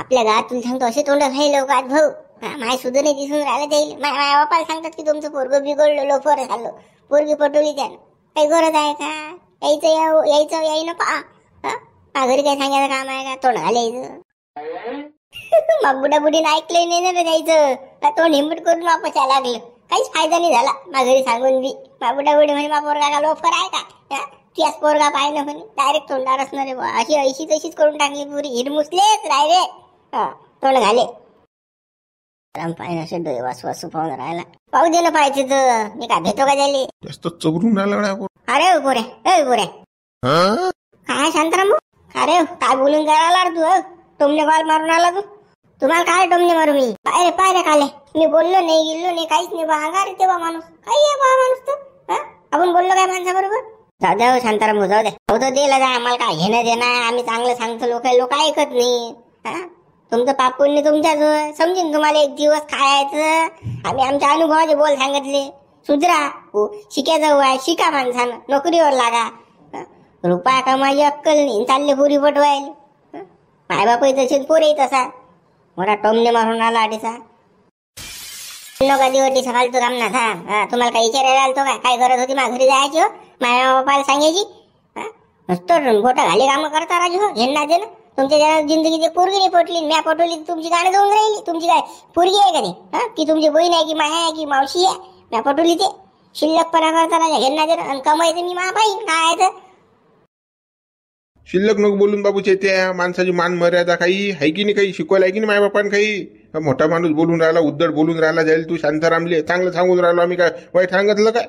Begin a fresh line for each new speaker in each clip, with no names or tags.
आपल्या गावात तुला सांगतो असे तोंड खाई लोक आज भाऊ. माय सुद्धा नाही दिसून राहिलं जाईल. माझ्या बापाला सांगतात की तुमचं पोरगं बिघडलं लोफर झालं पोरगी पटवली त्यानं. काही गरज आहे का यायचं याई ना पा घरी काय सांगायचं काम आहे का तोंड घालायचं. मग बुडाबुडीनं ऐकलंय नाही ना द्यायचं तोंड हिंमत करून वापस यायला लागलं. काहीच फायदा नाही झाला घरी सांगून बी. मा बुडाबुडी म्हणे मा पोरगा का लोफर आहे का त्याच पोरगा पाहिलं म्हणे डायरेक्ट तोंडावर असणारे अशी ऐशी तशीच करून टाकली पुरी हिरमुसलेच राहिले तोंड घाले. पाहिजे असे डोळे वासू वासू पाहून राहिला. पाहू दे ना पाहिजे तर मी काय भेटो का झाली
जास्त चबरून राहिला.
अरे बोऱ्या काय शांताराम अरे काय बोलून राहिला तू टोमने कॉल मारून आला तू. तुम्हाला काय टोमने मारू मी पाय रे काले मी बोललो नाही गेलो नाही काहीच नाही बा रे तेव्हा माणूस काही आहे बा माणूस तर आपण बोललो काय माणसाबरोबर. जाऊ द्या शांताराम जाऊ द्या हो तर दिला जा आम्हाला काय घेणं देणं आम्ही चांगलं सांगतो लोक ऐकत नाही. तुमचं पापूंनी तुमच्या समजेन तुम्हाला एक दिवस खायचं आम्ही आमच्या अनुभवाचे बोल सांगितले. सुधरा शिकायचं वय शिका माणसानं नोकरीवर लागा. रुपया कमाई अक्कल नाही चालले पुरी पटवायला. मायबापही तसेच पोरही तसा मोठा टोमने मारून आला अडीचा नका दिवटीचा फालतू काम ना थांब. तुम्हाला काही विचारायला आलतो काय गरज होती माझ्या घरी जायची हो माझ्या बापाला सांगायची नुसतं खोटं घाले कामं करता राजू हो घेणं दे ना. तुमच्या जरा जिंदगीची पोरगी नाही पटली म्या पटवली तुमची गाणं जाऊन राहिली. तुमची काय पोरगी आहे का नाही की तुमची बहीण आहे की माया आहे की मावशी आहे म्या पटवली ते शिल्लकपणा करता राजा घेणं दे आणि कमायचं मी मा पाहिजे काय आहे तर.
शिल्लक नको बोलून बाबूचे त्या माणसाची मान मर्यादा काही आहे की नाही काही शिकवायला आहे की नाही मायबापान काही. मोठा माणूस बोलून राहिला उद्धट बोलून राहिला जाईल तू शांतारामले चांगलं सांगून राहिलो आम्ही काय वाईट सांगितलं काय.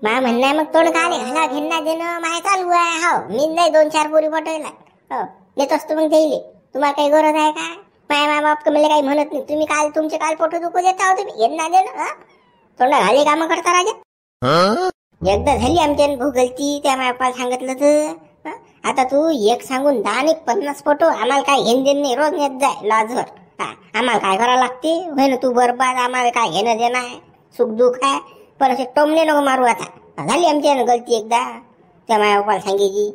मा म्हणणं आहे मग तोंड काले घाला घेणं देणं माय चालू आहे. हो मी नाही 2-4 पोरी पटवला हो देत असतो मग देईल. तुम्हाला काही गरज आहे का माय बाप मला काही म्हणत नाही. तुम्ही काल तुमचे काल पोटो दुखू देता हो तुम्ही घेणं देणं तोंड घाले कामं करता राजा. एकदा झाली आमच्या भू गलती त्या बापाला सांगितलं तर आता तू एक सांगून 10-50 फोटो आम्हाला काय घेणं देणं नाही. रोज नेत जाय लॉजवर आम्हाला काय करावं लागते होय ना तू बरबाद आम्हाला काय घेणं देणं आहे सुख दुःख आहे. पण असे टोमने नको मारू आता झाली आमच्या गलती एकदा त्या माझ्या बापाला सांगायची.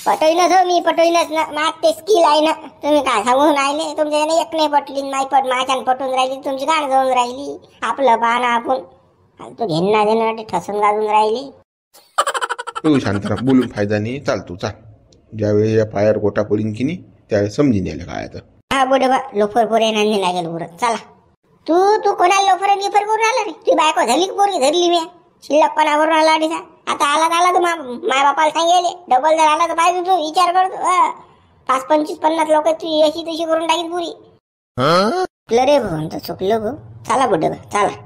पटवूनच हो मी पटवूनच ना माझ ते स्किल आहे ना. तुम्ही काय सांगून राहिले तुमच्या एक नाही पटली नाही माझ्यानं पटवून राहिली तुमची गाणं जाऊन राहिली. आपलं पाहणं आपण तू घेणं देणं ठसून गाजून राहिली.
तू शांताराम बोलून फायदा नाही. चाल तू चाल ज्यावेळी या पायावर गोटा पडीन की नाही त्यावेळेस समजून यायला काय तर.
हा बोडे बा लोफर पोरे नाही लागेल उरत चला. तू कोणाला लोफर गिफर करून आला रे ती बायको झाली पोरगी धरली मी शिल्लकपणा करून आला अडीचा. आता आला तू माय बापाला सांगेले डबल जर आला तर पाहिजे तू विचार करतो 5-25-50 लोक तू अशी तशी करून टाकीन पुरी. रे भाऊ चुकलं भाऊ चला बोडे बा चला.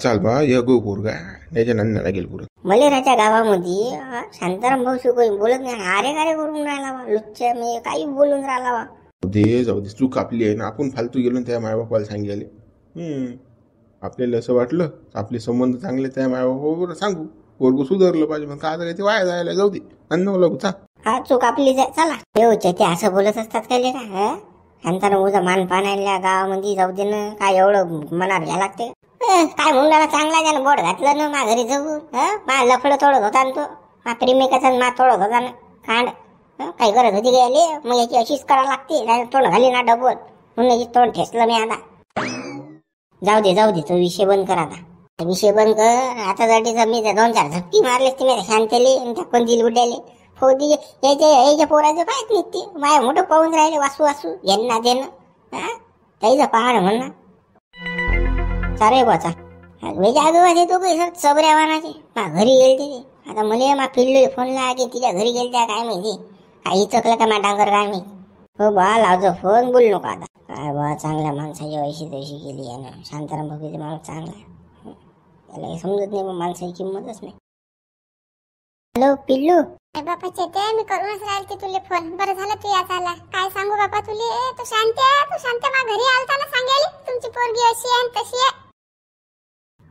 चाल बा ये गो पोरगा त्याच्या नंद लागेल पुरं.
मलेराच्या गावामध्ये शांताराम भाऊ शिकवून बोलत नाही हारे गारे करून राहिला वा लुच्च्या मी काही बोलून राहिला वा.
जाऊ दे चूक आपली आहे ना आपण फालतू गेलो त्या मायबापाला सांगायला. आपल्याला असं वाटलं आपले संबंध चांगले त्या मायबापाबरोबर सांगू पोरगं सुधारलं पाहिजे मग काय ते वाया जायला जाऊ दे अन्न लागू चा.
हा चूक आपली चला येऊच्या ते असं बोलत असतात काय का शांताराम उजा मान पाण्याला गावामध्ये जाऊ दे ना काय एवढं मनात घ्या लागते. काय म्हणून चांगला त्यानं बोट घातलं ना मा घरी जाऊ मा लफडं तोडत होता ना तो मा प्रेमिकाचा मा तोडत होता ना खांड काही गरज होती गेले मग याची अशीच करावं लागते तोंड घाली ना डबल म्हणून याची तोंड ठेसलं मी आता. जाऊ दे तो विषय बंद कर आता विषय बंद कर आता जाटीचा मी 2-4 झपकी मारले तुम्ही शांतले टाकून दिल उड्याले फौजी याच्या पोराचं पाहत नाही ते माझ्या मोठं पाहून राहिले वासू यांना देणं त्याचं पहाड म्हणणं सारे बचा वेच्या आजोबाचे तो काही सर चबऱ्या वानाचे मा घरी गेलते ते आता मला मा फिरलो फोन ला की तिच्या घरी गेलत्या काय माहिती काही चकलं का मा डांगर काय माहिती. हो बा लावजो फोन बोल नको आता काय बा चांगल्या माणसाची अशी तशी केली आहे ना शांताराम भाऊचे माणूस चांगला त्याला समजत नाही मग माणसाची किंमतच नाही. हॅलो पिल्लू
बापाचे ते मी करूनच राहिले तुले फोन बरं झालं तू यात आला. काय सांगू बापा तुले तू शांत मा घरी आलता ना सांगायला तुमची पोरगी अशी आहे तशी आहे.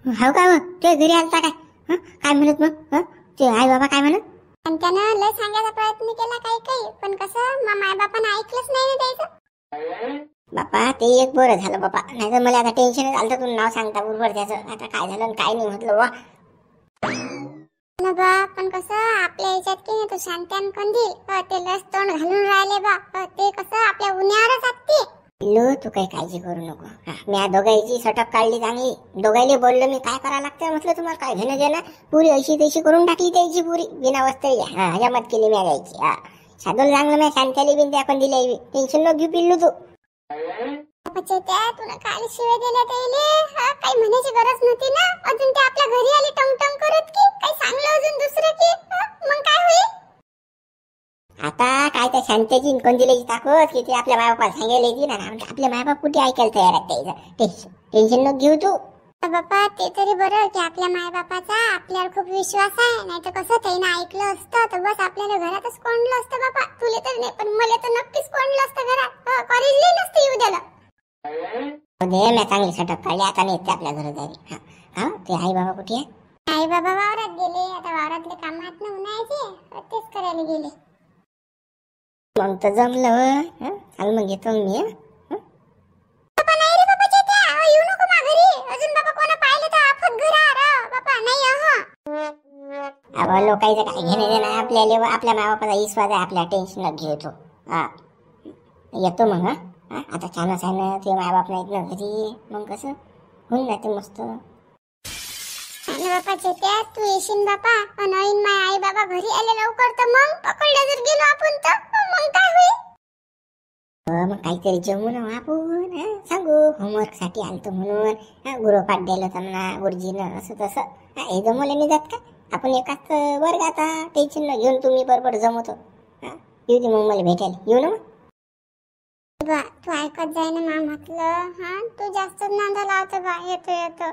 हो का मग ते घरी आलता काय म्हणत मग ते आई बाबा काय म्हणत.
आणि त्यानं लय सांगायचा प्रयत्न केला काही पण कसं माय बापानं ऐकलंच नाही ना त्याचं.
बापा ते एक बरं झालं बापा नाही तर मला आता टेन्शन आलं तू नाव सांगता बरोबर त्याचं आता काय झालं काय नाही म्हटलं वा
ना बा पण कसं आपल्या याच्यात की नाही तो शांत्यान कंदील ते लस तोंड घालून राहिले बा ते कसं आपल्या उन्हाळ्यावरच असते.
पिल्लू तू काही काळजी करू नको. मी या दोघांची सटक काढली चांगली. दोघांनी बोललो मी काय करा लागतं म्हटलं तुम्हाला काय घेणं देणं. पुरी अशी तशी करून टाकली त्याची पुरी बिना वस्त्री. हजामत केली मी द्यायची. साधूला चांगलं मी शांत्याला बिन त्या पण दिल्या. टेन्शन न घेऊ पिल्लू तू.
त्या तुला काल शिवाय दिल्या त्याले काही म्हणायची गरज नव्हती ना. अजून ते आपल्या घरी आले टंग टंग करत की काही सांगलं अजून दुसरं की मग काय होईल.
आता काय त्या शांत्याची कंदिल्याची ताकद की ते आपल्या मायबापाला सांगायला येते ना. आपले मायबाप कुठे ऐकायला तयार आहेत त्याचं. टेन्शन न घेऊ तू.
बाप्पा ते तरी बरं की आपल्या मायबापाचा आपल्यावर खूप विश्वास आहे. नाही तर कसं त्यानं ऐकलं असतं तर बस आपल्याला घरातच कोंडलं असतं. बापा तुले तर नाही पण मला तर नक्कीच कोंडलं असतं घरात. कॉलेजला नसतं येऊ द्याला.
मी चांगली सटक काढली. आता नाही येते आपल्या घरादारी. ते आई बाबा कुठे आहे.
आई बाबा वावरात गेले. आता वावरातले काम हात न उन्हायचे तेच करायला गेले.
मग तर जमलं. चाल मग येतो मी.
बापा नाही रे बाबा चेत्या येऊ नको मा घरी. अजून बाबा कोणा पाहिलं तर आफत घर बापा नाही.
अहो लोकांचं काय घेणं देणं आपल्याला. आपल्या मायबापाचा विश्वास आहे. आपल्या टेन्शन न घेतो. येतो मग. आता छानच आहे ना. ते मायबाप नाहीत ना घरी. मग कसं होऊन जाते मस्त.
बापा चेत्या तू येशील बापा. नवीन माय आई बाबा घरी आले लवकर तर मग पकडल्या जर गेलो आपण तर मग काय होईल.
मग काहीतरी जेवू ना आपण. सांगू होमवर्क साठी आलतो म्हणून. गुरुपाठ द्यायला होता म्हणा गुरुजीनं असं तसं. हे जमवले नाही जात का. आपण एकाच वर्गात. टेन्शन न घेऊन तुम्ही बरोबर जमवतो. येऊ दे मग मला भेटायला. येऊ ना मग.
तू ऐकत जाय ना मा म्हटलं. तू जास्त नांदा लावतो बा. येतो येतो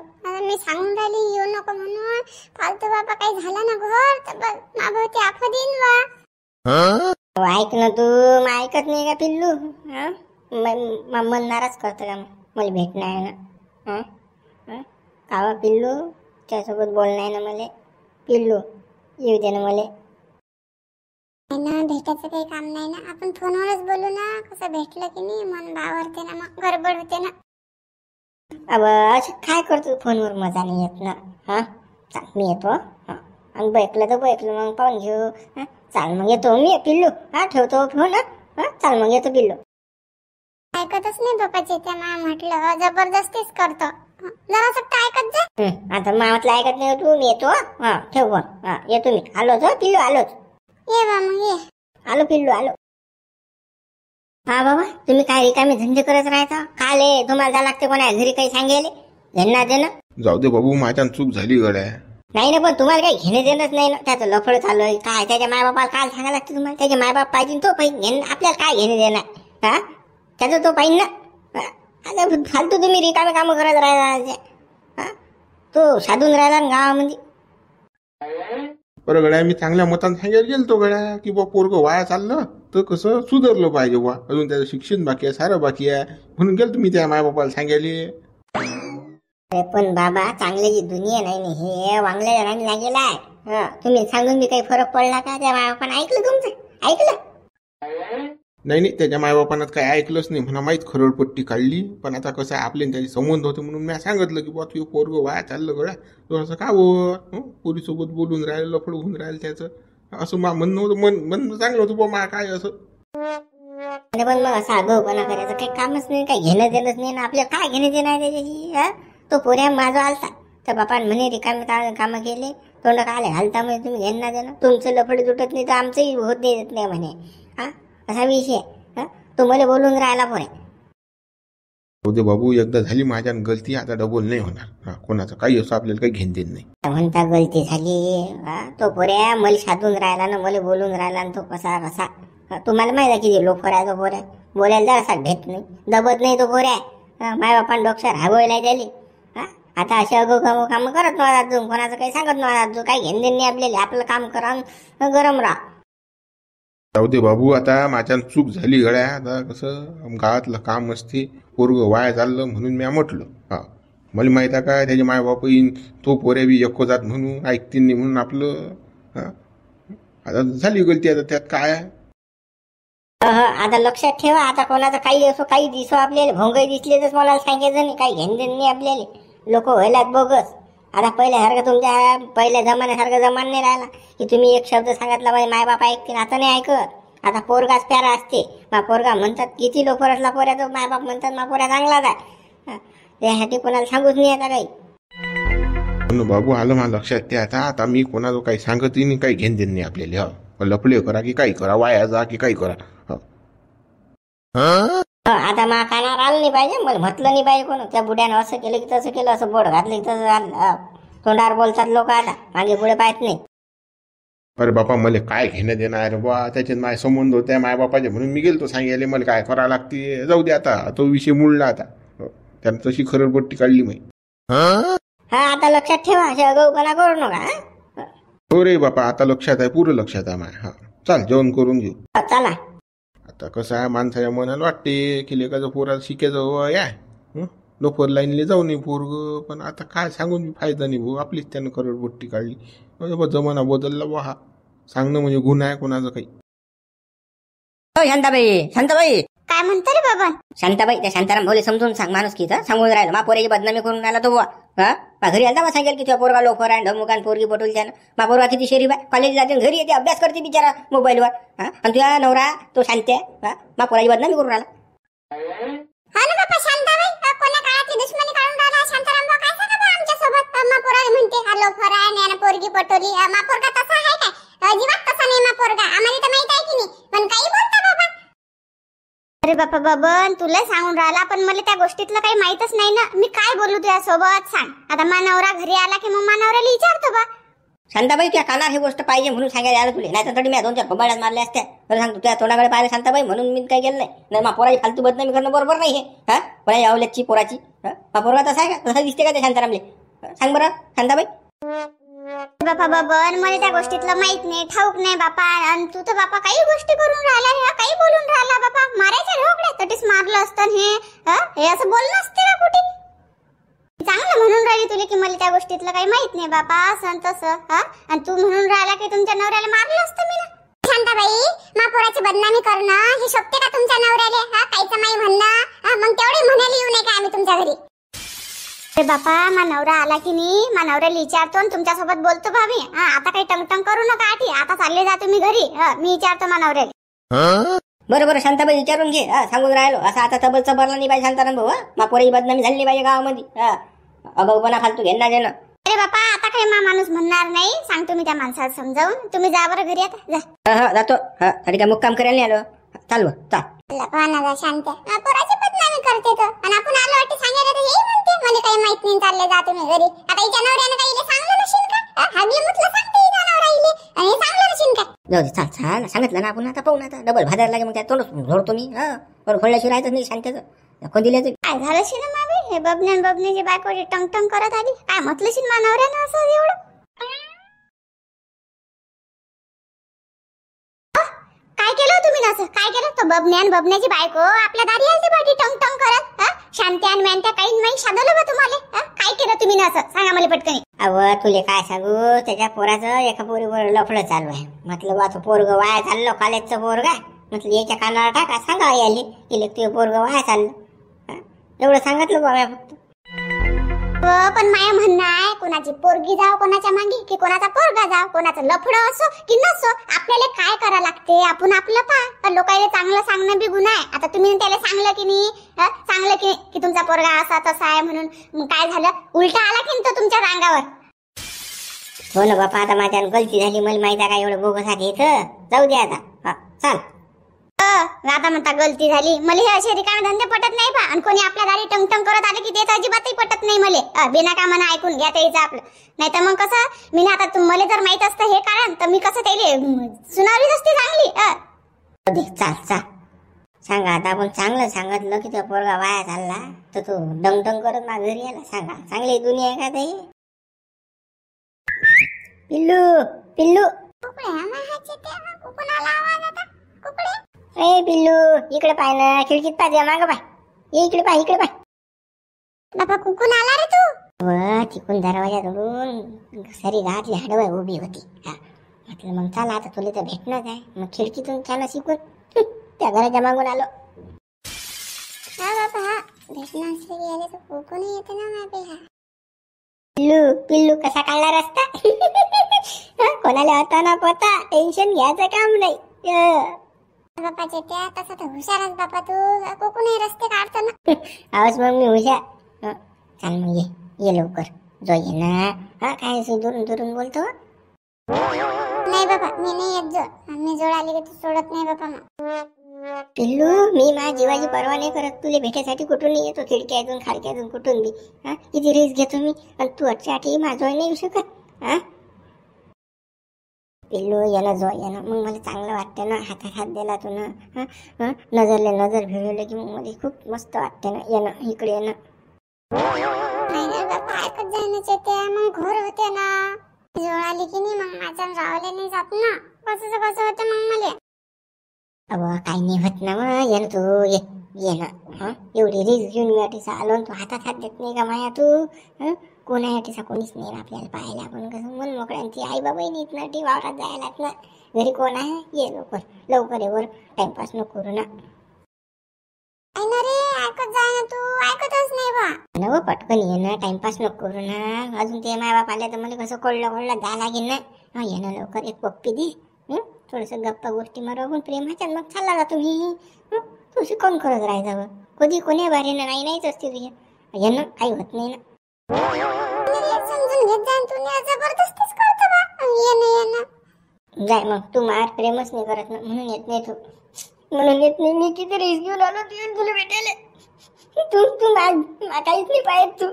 मी सांगून राहिली येऊ नको म्हणून. फालतू बाबा काही झालं ना घर तर बस मा भोवती आफत येईन बा.
ऐक ना तू. मग ऐकत नाही का पिल्लू. मन नाराज करतो का मला भेटणं आहे ना. कावा पिल्लू त्यासोबत बोलणं आहे ना मला. पिल्लू येऊ दे ना मला.
भेटायचं काही काम नाही ना. आपण फोनवरच बोलू ना. कसं भेटलं की नाही मन बावरते ना मग गडबड होते ना.
अब असं काय करतो फोनवर मजा नाही येत ना. चाल मी येतो. आणि बैकलं तर बैकलं मग पाहून घेऊ. चाल मग येतो मी पिल्लू. ठेवतो फोन. चाल मग येतो पिल्लू.
ऐकतच नाही बापाचे त्या मा म्हटलं जबरदस्तीच करतो. जरा सट्ट ऐकत जा.
आता मामातलं ऐकत नाही तू. मी येतो. ठेव फोन. येतो मी. आलोच पिल्लू आलोच.
ये बा मग ये.
आलो पिल्लू आलो. बाबा तुम्ही काय रिकामे धंदे करत राहता. काले तुम्हाला जा लागते कोणा घरी काही सांगायले घेणं देणं.
जाऊ दे बाबू माझ्या चूक झाली गड्या.
नाही ना पण तुम्हाला काही घेणं देणंच नाही ना. त्याचं लफड चालू आहे काय. त्याच्या मायबापाला काय सांगायला लागते तुम्हाला. त्याचे मायबाप पाहिजे तो पाहिजे घेणं. आपल्याला काय घेणं देणं. त्याचं तो पाहिजे ना. आता फालतू तुम्ही रिकामे कामं करत राहिला. तो साधून राहिला ना गावामध्ये.
बरं गड्या मी चांगल्या मतानं सांगायला गेलतो गड्या की बा पोरगं वाया चाललं तर कसं सुधारलं पाहिजे बा. अजून त्याचं शिक्षण बाकी आहे सारं बाकी आहे म्हणून गेलतो मी त्या मायबापाला सांगायला.
पण बाबा चांगल्याची दुनिया नाही ना. हे वांगल्या जणांनी लागेला आहे. तुम्ही सांगून मी काही फरक पडला का. त्या मायबापानं ऐकलं तुमचं. ऐकलं
नाही त्याच्या मायबापानं काही ऐकलंच नाही. म्हणा माहीत खरडपट्टी काढली. पण आता कसं आहे आपले त्याचे संबंध होते म्हणून मी सांगितलं की बा तू पोरगं वाया चाललं गड्या. तो असं का हो पोरीसोबत बोलून राहिलं लफड होऊन राहिलं त्याचं असं मा म्हणणं होतं. मन चांगलं होतं बा मा काय असं.
पण मग असं आगाऊपणा करायचं काही कामच नाही. काही घेणं देणंच नाही ना. आपल्याला काय घेणं देणं आहे त्याच्याशी. तो पोऱ्या माझा आलता तर बापा म्हणे रिकामे कामं केले तोंड काले घालता म्हणजे तुम्ही घेणं देणं. तुमचं लफड तुटत नाही तर आमचंही होत देत नाही म्हणे. असा विषय. तो मला बोलून राहिला पोऱ्या.
होते बाबू एकदा झाली माझ्या गलती. आता डबल नाही होणार. कोणाचं काही असं आपल्याला काही घेणं देत नाही.
म्हणता गलती झाली. तो पोऱ्या मला साधून राहिला ना. मला बोलून राहिला ना. तो कसा तुम्हाला माहिती आहे किती लोफर आहे तो पोऱ्या. बोलायला जरासा भेट नाही दबत नाही तो पोऱ्या. मायबापान डोक्यावर राबवायला त्याले. आता असे अगो काम करत नव्हता. अजून कोणाचं काही सांगत नव्हता. अजून काही घेणं देणं नाही आपल्याला. आपलं काम करा गरम राहा.
जाऊ दे बाबू आता माझ्या चूक झाली गड्या. आता कसं गावातलं काम असते. पोरगं वाया चाललं म्हणून मी म्हटलं. मला माहित आहे काय त्याचे मायबाप येईन तो पोऱ्या बी एको जात म्हणून ऐकतील नाही म्हणून आपलं. आता झाली गलती. आता त्यात काय आहे.
आता लक्षात ठेवा. आता कोणाचं काही असो काही दिसो आपल्याला भोंगई दिसले तर मला सांगायचं नाही. काही घेणं देणं नाही आपल्याला. लोक व्हायलात बोगस. आता पहिल्यासारखं तुमच्या पहिल्या जमान्यासारखं जमान नाही राहिला की तुम्ही एक शब्द सांगितला पाहिजे माय बाप ऐकतील. आता नाही ऐकत. आता पोरगाच प्यारा असते. मा पोरगा म्हणतात किती लोक रसला पोऱ्या तो माय बाप म्हणतात मा पोऱ्या चांगलाच आहे. त्यासाठी कोणाला सांगूच नाही आता काही.
बाबू आलं मला लक्षात ते आता मी कोणाला काही सांगत नाही, काही घेण देण नाही आपल्याला. लपले करा की काही करा, वाया जा की काही करा.
आता मा कानावर आलं नाही पाहिजे, मला म्हटलं नाही पाहिजे कोण त्या बुड्यानं असं केलं की तसं केलं, असं बोट घातलं की तसं तोंडावर बोलतात लोक. आता मागे पुढे पाहत नाही.
अरे बापा मला काय घेणं देणं आहे रे बा, त्याच्यात माझे संबंध होते माय बापाचे म्हणून मी गेलो सांगायला मला काय करावं लागते. जाऊ दे आता, तो विषय मुळला आता. त्यानं तशी खरडपट्टी काढली मी.
हा आता लक्षात ठेवा, अशा अगाऊपणा करू नका.
हो रे बापा, आता लक्षात आहे, पुरं लक्षात आहे माय. हा चाल जेवण करून घेऊ.
चला.
आता कसं आहे, माणसाच्या मनाला वाटते की लेकाचं पोराला शिकायचं वय आहे, लोकर लाईनले जाऊ नये पोरग. पण आता काय सांगून फायदा नाही भाऊ, आपलीच त्यानं खरडपट्टी काढली. जमाना बदलला बा. हा सांगणं म्हणजे गुन्हा आहे कोणाचं काही.
शांताबाई, शांताबाई
काय म्हणतो रे बाबा?
शांताबाई, त्या शांताराम भाऊले समजून सांग. माणूस की सांगून राहिला मा पोराची बदनामी करून राहिला तो बुवा. हा घरी आलता मग सांगेल की तुझ्या पोरगा लोकर आहे, ढमुकान पोरगी पटवली त्यानं. मा पोरगा किती शरीफ आहे, कॉलेज जाते घरी येते अभ्यास करते बिचारा मोबाईलवर. आणि तुझ्या नवरा तो शांत आहे, मा पोराची बदनामी करून राहिला.
हा ना बाबा शांताबाई, कोणा काळातली दुश्मनी काढून राहिला शांताराम भाऊ. काय सांगा आमच्या सोबत? मा पोराला म्हणते हा लोकर आहे आणि पोरगी पटवली. मा पोरगा तसा आहे काय? अजिबात तसा नाही मा पोरगा. आम्हाला तर माहित आहे की नाही, पण काही बोलता बाबा. अरे बापा बबन, तुला सांगून राहिला पण मला त्या गोष्टीतलं काही माहीतच नाही ना. मी काय बोलू तुझ्या सोबत सांग. आता मा नवरा घरी आला की मग मा नवऱ्याला विचारतो बा.
शांताबाई तुझ्या कानावर ही गोष्ट पाहिजे म्हणून सांगायला आलं तुला, नाही तर तरी मी 2-4 खोबाड्यात मारल्या असत्या. तर सांगतो तुझ्या तोंडाकडे पाहिलं शांताबाई म्हणून मी काही केलं नाही. मा पोराची फालतू बदनामी करणं बरोबर नाही हे. कोणाची आवल्याची पोराची. मा पोरगा तसा आहे का? तसा दिसते का त्या शांतारामले? सांग बरं शांताबाई.
बापा बबन, मला त्या गोष्टीतलं माहित नाही, ठाऊक नाही बापा. आणि तू तर बापा काही गोष्टी करून राहिला, काही बोलून राहिला बापा. मारायच्या ढोकड्या तटीच मारलं असतं हे असं बोलणं असते का कुठे? चांगलं म्हणून राहिली तुला की मला त्या गोष्टीतलं काही माहित नाही बापा, असं तसं. आणि तू म्हणून राहिला की तुमच्या नवऱ्याला मारलं असतं मी ना. शांताबाई, मा पोराची बदनामी करणं हे शोभते का तुमच्या नवऱ्याला? काहीच नाही म्हणणं. मग तेवढे म्हणायला येऊ नये का आम्ही तुमच्या घरी? अरे बापा, मा नवरा आला की नाही, मा नवऱ्याला विचारतो आणि तुमच्यासोबत बोलतो भाभी. आता काही टंगटंग करू नका आठी. आता चालले जा तुम्ही घरी. मी विचारतो मा नवऱ्याला.
बरोबर शांताबाई विचारून घे. सांगून राहिलो असं आता तबल चबरला नाही पाहिजे शांताराम भाऊ. मा पोराची बदनामी झाली नाही पाहिजे गावामध्ये. अगाऊपणा फालतू घेणार देणं.
अरे बापा, आता काही मा माणूस म्हणणार नाही. सांगतो मी त्या माणसाला समजावून. तुम्ही जा बरं घरी आता. जा.
जातो. तरी काय मुक्काम करायला नाही आलो. चाल चाल.
लपवाना शांत. पोराची बदनामी करते तो. आणि आपण आलो वाटते सांगायला तर हे म्हणते मला काही माहित नाही, चालले जा तुम्ही घरी. आता हिच्या नवऱ्यानं काही सांगलं नशील का? हागली म्हटलं सांगते हिच्या नवरा आणि सांगलं नशील का?
जाऊ दे, चाल चाल. सांगितलं ना आपण, आता पाहून आता डबल भादायला लागे. मग त्या तोंड झोडतो मी. बरं खोलल्याशिवाय राहायचं नाही शांतचं. कोण दिले
काय झालं शिन मावी? हे बबन्याची बायकोची टंगटंग करत आली. काय म्हटलं शिन मा नवऱ्यानं असं एवढं? काय केलं तुम्ही असं? काय केलं? तो बबन्याची बायको आपल्या दारी आलती बाटी टंगटंग करत. शांत्या आणि मॅन्त्या काही नाही साधवलं बा तुम्हाला? काय केलं तुम्ही असं? सांगा मला पटकन.
अव तुले काय सांगू, त्याच्या पोराचं एका पोरीवर लफडं चालू आहे. म्हटलं बा तो पोरग वाया चाललो, कॉलेजचं पोरग आहे. म्हटलं याच्या कानावर टाका, सांगा याली की ते पोरग वाया चाललं. एवढं सांगितलं बा फक्त.
पण माया म्हणणं आहे, कोणाची पोरगी जाव कोणाच्या मागे की कोणाचा पोरगा जाव, कोणाचं लफडं असो की नसो, आपल्याला काय करा लागते आपण आपलं पा. लोकांना चांगलं सांगणं बी गुन्हा आहे. आता तुम्ही त्याला सांगलं की नाही, सांगलं की तुमचा पोरगा असा तसा आहे म्हणून काय झालं? उलटा आला की तो तुमच्या अंगावर.
हो ना बापा, आता माझ्या गलती झाली. मला माहिती आहे का एवढं बोगस आहे इथं. जाऊ दे आता. चाल.
आता म्हणता गलती झाली. मला हे असे रिकामे धंदे पटत नाही पा. आणि कोणी आपल्या दारी टंगटंग करत आले की ते अजिबातही पटत नाही मला. बिना कामानं ऐकून घ्या त्याचं आपलं. नाही तर मग कसं मी ना आता मला जर माहित असतं हे कारण तर मी कसं त्याला सुनावलीच असते चांगली.
चाल चाल. सांगा आता आपण चांगलं सांगितलं की तो पोरगा वाया चालला तर तो डंगडंग करत माझ्या घरी यायला. सांगा चांगली दुनिया आहे का ते? पिल्लू पिल्लू ए पिल्लू, इकडे पाय ना, खिडकीत पाय. मागं पाय. इकडे पाय, इकडे पाय.
बाबा कुकून आला रे तू?
तिकून दरवाजाकडून सरी घातली हाडवाय उभी होती. म्हटलं मग चला आता तुला तर भेटणंच आहे. मग खिडकीतून छान शिकून त्या घराच्या मागून आलो.
हा बाबा, हा भेटणं असले की कुकून येते ना.
पिल्लू पिल्लू कसा काढला रस्ता? कोणाला होता ना पता, टेन्शन घ्यायचं काम नाही.
बापा चेट्या तसा तर हुशारच बापा तू, कोकणी रस्ते काढतो ना.
आवाज मग मी हुशार. चाल मग ये लवकर जो ये ना. काय दुरून दुरून बोलतो.
नाही बाबा मी नाही येत जो, मी जोड आली की तू सोडत नाही बापा मग.
पिल्लू मी माझ्या जीवाची पर्वा नाही करत, तुला भेटायसाठी कुठून नाही येतो, खिडक्यातून खाडक्यातून कुठून बी. किती रिस्क घेतो मी, आणि तू अटच्यासाठी माझं नाही येऊ शकत. पिल्लू येणं जो येणं मग मला चांगलं वाटतं ना. हातात हात दिला तू ना, नजरले नजर भिळवलं की मग मला खूप मस्त वाटतं ना. येणं इकडे येणं.
नाही बाबा ऐकत जाय ना चेट्या, मग घोर होते ना. जोड आली की नाही मग माझ्या रावले नाही जात ना. कसं होतं मग मला.
अव काही नाही होत ना मग. ये ना तू ये ना. एवढी रिस्क घेऊन मी अटीसा आलो, तू हातात हात देत नाही का माया तू. कोणा अटीसा कोणीच नाही आपल्याला पाहायला. आपण कसं मन मोकळ्यांची आई बाबाही नाहीत ना, ती वावरात जायलात ना. घरी कोण आहे, ये लवकर लवकर ये वर, टाइमपास नको करू ना.
रे ऐकत जाय ना तू, ऐकतच नाही बा.
नव पटकन ये ना, टाइमपास नको करू ना. अजून ते माय बाप आले तर मला कसं कोळलं द्या लागेल ना. ये ना लवकर, एक पप्पी दे. थोडस गप्पा गोष्टी मारून प्रेमाच्या मग चालला का तुम्ही. तुझी कोण करत राहायचं कधी कोण्या बारीनं नाही नाहीच असते तुझ्या. ये ना काही होत नाही ना.
समजून घेत जाय तू, जबरदस्तीच करतो बा. ये ना
जाय मग, तू मार प्रेमच नाही करत ना, म्हणून येत नाही तू. म्हणून येत नाही मी. किती रिस्क घेऊन आलो तुला भेटायला. तू काहीच नाही पाहिजे तू.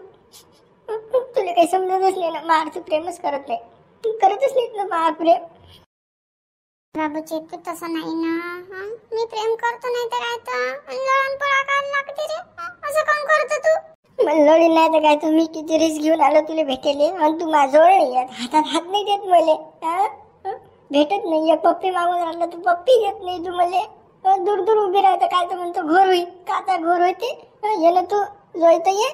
तुला काही समजतच नाही ना. मार तू प्रेमच करत नाही, करतच नाहीत ना मार प्रेम.
बाबू चेतू तसं नाही ना. मी प्रेम करतो नाही तर काय तर लहान पळा लागते रे. असं काम करतो तू.
मला लढी नाही तर काय. तुम्ही किती रिस्क घेऊन आलो तुला भेटेले, आणि तू माझ्याजवळ नाही येत, हातात हात नाही देत मले. भेटत नाही. एक पप्पी मागून राहिला तू, पप्पी देत नाही तू मले. दूर दूर उभी राहतं काय तर म्हणतो घोर होईल का. आता घोर होते. ये ना तू जोयत ये.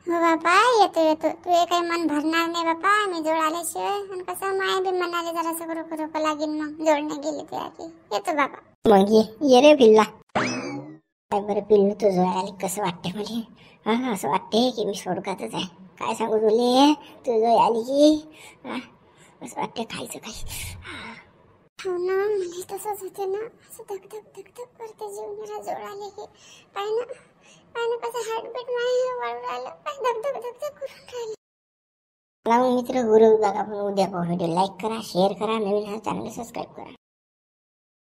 हो बापा येतो तू हे काही मन भरणार नाही बापा. मी जोड आल्याशिवाय. आणि कसं माय बी मनाले जरासं रोक लागेल मग जोडणे गेली ते आधी. येतो बाबा.
मग ये रे पिल्ला. काय बरं पिल्लू, तू जोड आली कसं वाटते मला. असं वाटते की मी स्वर्गातच आहे. काय सांगू तुले, तू जोड आली की असं वाटते खायचं काही.
हो ना, म्हणजे तसंच होते ना. असं धक करते जीव मेरा जोड आले की. पाय ना कसं हार्टबीट माझ्या वाढून राहिलं. पाय धक करून राहिलं.
मित्र गुरु बघा, आपण उद्या व्हिडिओ लाईक करा, शेअर करा, नवीन हा चॅनल सबस्क्राईब करा.